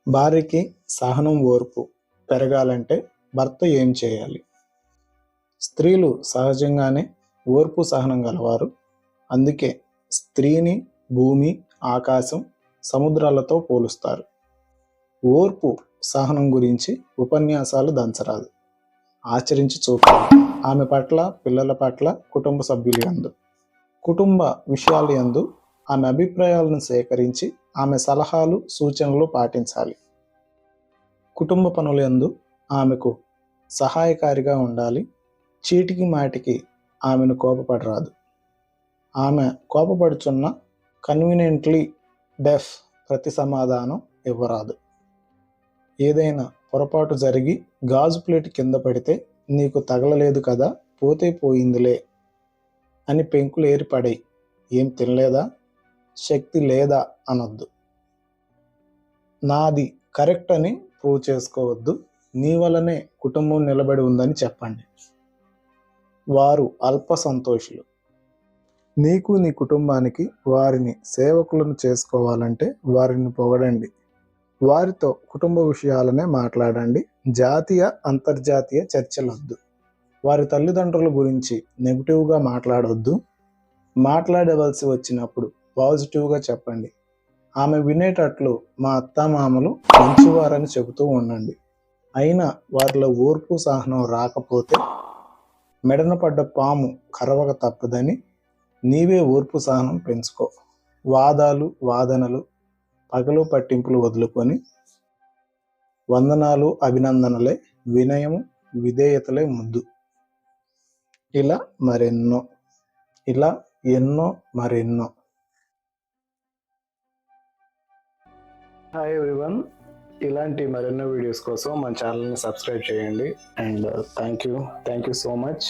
భార్యకి సహనం ఓర్పు పెరగాలంటే భర్త ఏం చేయాలి? స్త్రీలు సహజంగానే ఓర్పు సహనం గలవారు. అందుకే స్త్రీని భూమి, ఆకాశం, సముద్రాలతో పోలుస్తారు. ఓర్పు సహనం గురించి ఉపన్యాసాలు దంచరాదు, ఆచరించి చూపాలి. ఆమె పట్ల, పిల్లల పట్ల, కుటుంబ సభ్యుల యందు, కుటుంబ విషయాల యందు ఆమె అభిప్రాయాలను సేకరించి ఆమె సలహాలు, సూచనలు పాటించాలి. కుటుంబ పనుల యందు ఆమెకు సహాయకారిగా ఉండాలి. చీటికి మాటికి ఆమెను కోపపడరాదు. ఆమె కోపపడుచున్న కన్వీనియంట్లీ డెఫ్ ప్రతి సమాధానం ఇవ్వరాదు. ఏదైనా పొరపాటు జరిగి గాజు ప్లేట్ కింద పడితే నీకు తగలలేదు కదా, పోతే పోయిందిలే అని పెంకులు ఏరి పడేయి. ఏం తినలేదా, శక్తి లేదా అనొద్దు. నాది కరెక్ట్ అని ప్రూవ్ చేసుకోవద్దు. నీ వల్లనే కుటుంబం నిలబడి ఉందని చెప్పండి. వారు అల్ప సంతోషులు. నీకు నీ కుటుంబానికి వారిని సేవకులను చేసుకోవాలంటే వారిని పొగడండి. వారితో కుటుంబ విషయాలనే మాట్లాడండి. జాతీయ, అంతర్జాతీయ చర్చలొద్దు. వారి తల్లిదండ్రుల గురించి నెగిటివ్గా మాట్లాడొద్దు. మాట్లాడవలసి వచ్చినప్పుడు పాజిటివ్గా చెప్పండి. ఆమె వినేటట్లు మా అత్తామామలు మంచివారని చెబుతూ ఉండండి. అయినా వారిలో ఓర్పు సహనం రాకపోతే మెడన పడ్డ పాము కరవక తప్పదని నీవే ఓర్పు సహనం పెంచుకో. వాదాలు, వాదనలు, పగలు పట్టింపులు వదులుకొని వందనాలు, అభినందనలే, వినయము, విధేయతలే ముద్దు. ఇలా ఎన్నో మరెన్నో. హాయ్ ఎవ్రీవన్, ఇలాంటి మరెన్నో వీడియోస్ కోసం మన ఛానల్ని సబ్స్క్రైబ్ చేయండి. And thank you so much.